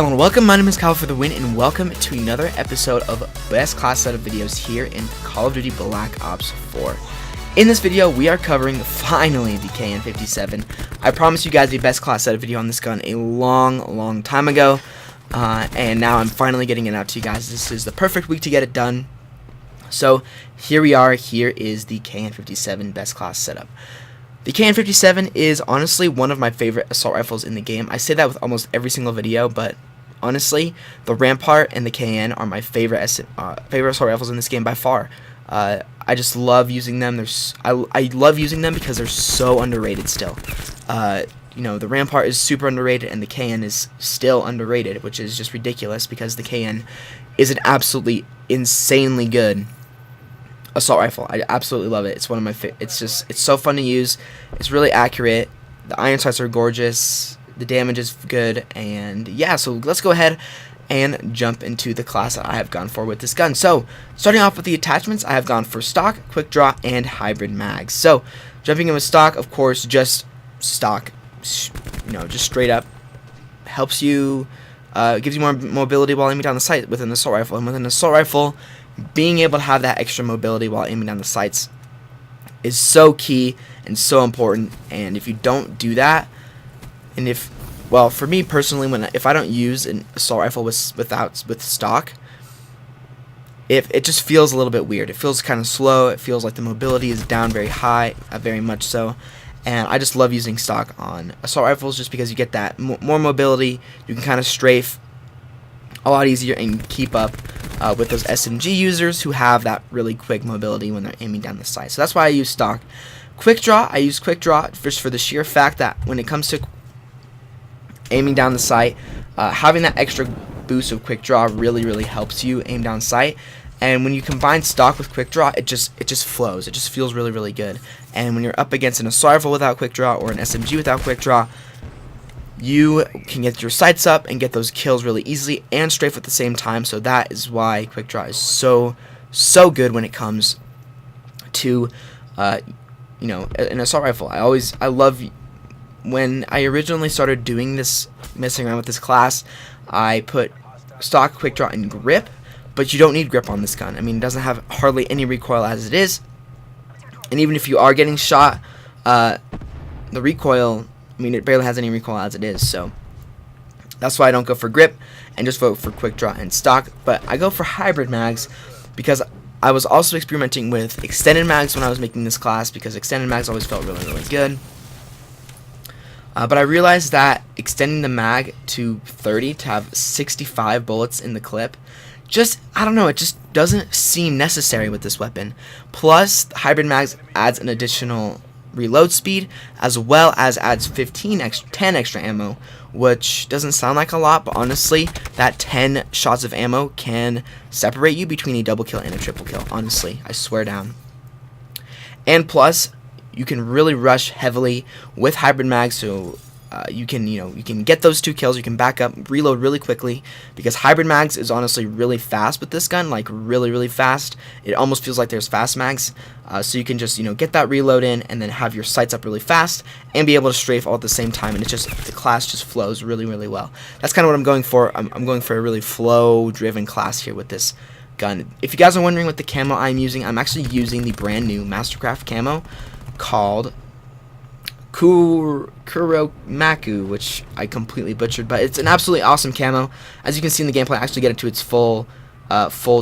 Hello and welcome, my name is Kyle for the win, and welcome to another episode of Best Class Setup videos here in Call of Duty Black Ops 4. In this video, we are covering, finally, the KN-57. I promised you guys a Best Class Setup video on this gun a long time ago, and now I'm finally getting it out to you guys. This is the perfect week to get it done. So, here we are. Here is the KN-57 Best Class Setup. The KN-57 is honestly one of my favorite assault rifles in the game. I say that with almost every single video, but honestly, the Rampart and the KN are my favorite assault rifles in this game by far. I just love using them. I love using them because they're so underrated still. You know, the Rampart is super underrated and the KN is still underrated, which is just ridiculous because the KN is an absolutely insanely good assault rifle. I absolutely love it. It's one of my it's so fun to use. It's really accurate. The iron sights are gorgeous. The damage is good, and yeah, so let's go ahead and jump into the class that I have gone for with this gun. So, starting off with the attachments, I have gone for stock, quick draw, and hybrid mags. So, jumping in with stock, of course, just stock, you know, just straight up helps you, gives you more mobility while aiming down the sight with an assault rifle. And with an assault rifle, being able to have that extra mobility while aiming down the sights is so key and so important. And if you don't do that, and well, for me personally, if I don't use an assault rifle with stock, it just feels a little bit weird. It feels kind of slow. It feels like the mobility is down very high, very much so. And I just love using stock on assault rifles just because you get that more mobility. You can kind of strafe a lot easier and keep up with those SMG users who have that really quick mobility when they're aiming down the sight. So that's why I use stock. Quick draw, I use quick draw just for the sheer fact that when it comes to aiming down the sight, having that extra boost of quick draw really helps you aim down sight. And when you combine stock with quick draw, it just flows. It just feels really good. And when you're up against an assault rifle without quick draw or an SMG without quick draw, you can get your sights up and get those kills really easily and strafe at the same time. So that is why quick draw is so good when it comes to you know, an assault rifle. I love when I originally started doing this, messing around with this class, I put stock, quick draw, and grip, but you don't need grip on this gun. I mean, it doesn't have hardly any recoil as it is, and even if you are getting shot, the recoil, I mean, it barely has any recoil as it is, so that's why I don't go for grip and just vote for quick draw and stock. But I go for hybrid mags because I was also experimenting with extended mags when I was making this class because extended mags always felt really good. But I realized that extending the mag to 30 to have 65 bullets in the clip, I don't know, it just doesn't seem necessary with this weapon. Plus, hybrid mags adds an additional reload speed, as well as adds 10 extra ammo, which doesn't sound like a lot, but honestly, that 10 shots of ammo can separate you between a double kill and a triple kill. Honestly, I swear down. And plus, you can really rush heavily with hybrid mags, so you can get those 2 kills. You can back up, reload really quickly because hybrid mags is honestly really fast with this gun, like really fast. It almost feels like there's fast mags, so you can just get that reload in and then have your sights up really fast and be able to strafe all at the same time. And the class just flows really well. That's kind of what I'm going for. I'm going for a really flow-driven class here with this gun. If you guys are wondering what the camo I'm using, I'm actually using the brand new Mastercraft camo called Kuromaku, which I completely butchered, but it's an absolutely awesome camo. As you can see in the gameplay, I actually get it to its full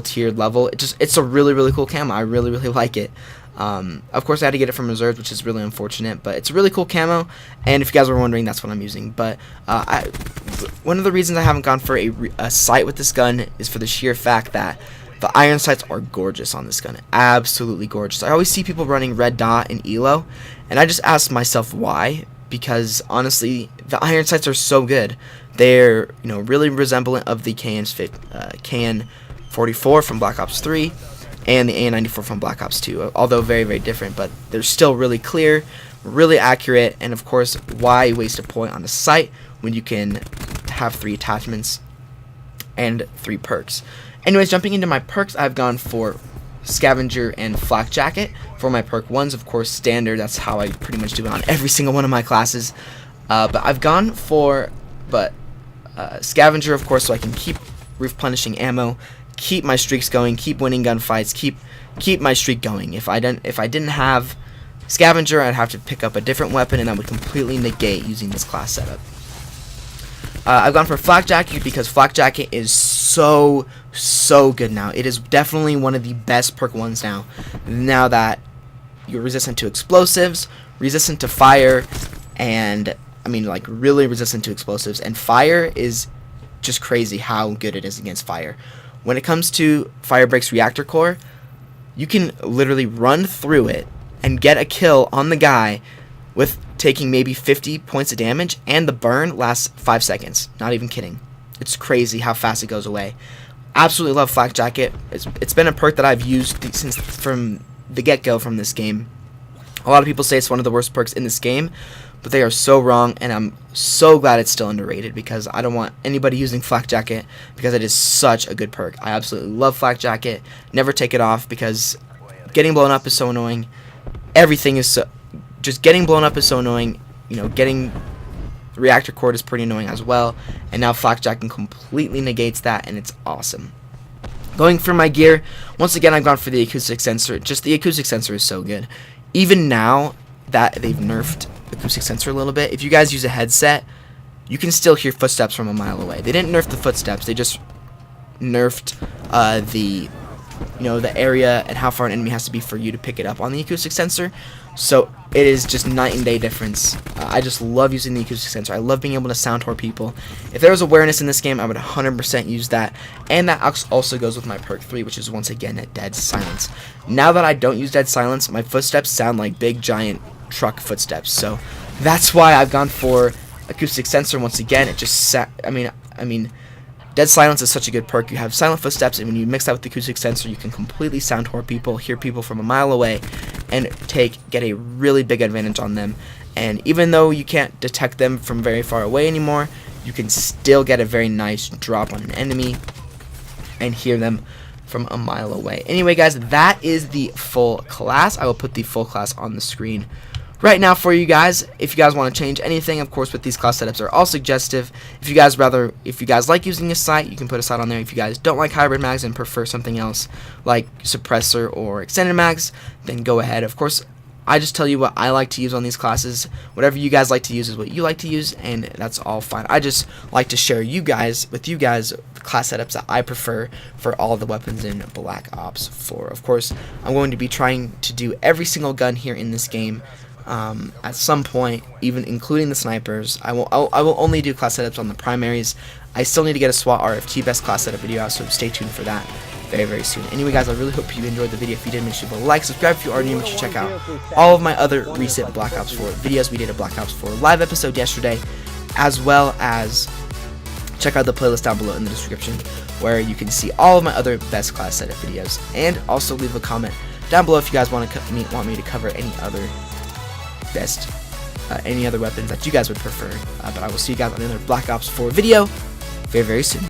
tiered level. It's a really cool camo. I really like it. Of course, I had to get it from reserves, which is really unfortunate, but it's a really cool camo. And if you guys were wondering, that's what I'm using. But one of the reasons I haven't gone for a sight with this gun is for the sheer fact that the iron sights are gorgeous on this gun. Absolutely gorgeous. I always see people running red dot and ELO, and I just ask myself why, because honestly, the iron sights are so good. They're really resemblant of the KN-44 from Black Ops 3 and the AN-94 from Black Ops 2, although very different, but they're still really clear, really accurate, and of course, why waste a point on a sight when you can have 3 attachments and 3 perks. Anyways, jumping into my perks, I've gone for Scavenger and Flak Jacket. For my perk 1s, of course, standard. That's how I pretty much do it on every single one of my classes. But I've gone for scavenger, of course, so I can keep replenishing ammo, keep my streaks going, keep winning gunfights, keep my streak going. If I didn't have scavenger, I'd have to pick up a different weapon, and that would completely negate using this class setup. I've gone for flak jacket because flak jacket is so good now. It is definitely one of the best perk ones now. Now that you're resistant to explosives, resistant to fire, and I mean like really resistant to explosives, and fire is just crazy how good it is against fire. When it comes to fire breaks reactor core, you can literally run through it and get a kill on the guy with taking maybe 50 points of damage, and the burn lasts 5 seconds. Not even kidding. It's crazy how fast it goes away. Absolutely love flak jacket. It's been a perk that I've used since from the get-go from this game. A lot of people say it's one of the worst perks in this game, but they are so wrong, and I'm so glad it's still underrated because I don't want anybody using flak jacket because it is such a good perk. I absolutely love flak jacket. Never take it off because getting blown up is so annoying. Everything is so... Just getting blown up is so annoying. You know, getting reactor core is pretty annoying as well. And now flak jacket completely negates that, and it's awesome. Going for my gear, once again, I've gone for the acoustic sensor. Just the acoustic sensor is so good. Even now that they've nerfed acoustic sensor a little bit, if you guys use a headset, you can still hear footsteps from a mile away. They didn't nerf the footsteps. They just nerfed the area and how far an enemy has to be for you to pick it up on the acoustic sensor. So it is just night and day difference. I just love using the acoustic sensor. I love being able to sound whore people. If there was awareness in this game, I would 100% use that. And that also goes with my perk 3, which is once again dead silence. Now that I don't use dead silence, my footsteps sound like big giant truck footsteps. So that's why I've gone for acoustic sensor once again. It just I mean dead silence is such a good perk. You have silent footsteps, and when you mix that with the acoustic sensor, you can completely sound whore people, hear people from a mile away, and get a really big advantage on them. And even though you can't detect them from very far away anymore, you can still get a very nice drop on an enemy and hear them from a mile away. Anyway, guys, that is the full class. I will put the full class on the screen right now for you guys. If you guys want to change anything, of course, with these class setups are all suggestive. If you guys like using a sight, you can put a sight on there. If you guys don't like hybrid mags and prefer something else like suppressor or extended mags, then go ahead. Of course, I just tell you what I like to use on these classes. Whatever you guys like to use is what you like to use, and that's all fine. I just like to share with you guys the class setups that I prefer for all the weapons in Black Ops 4. Of course, I'm going to be trying to do every single gun here in this game. At some point, even including the snipers. I will only do class setups on the primaries. I still need to get a SWAT RFT best class setup video out, so stay tuned for that very soon. Anyway, guys, I really hope you enjoyed the video. If you did, make sure to like, subscribe if you are new, make sure to check out all of my other recent Black Ops 4 videos. We did a Black Ops 4 live episode yesterday, as well as check out the playlist down below in the description where you can see all of my other best class setup videos, and also leave a comment down below if you guys want me to cover any other any other weapons that you guys would prefer. But I will see you guys on another Black Ops 4 video very soon.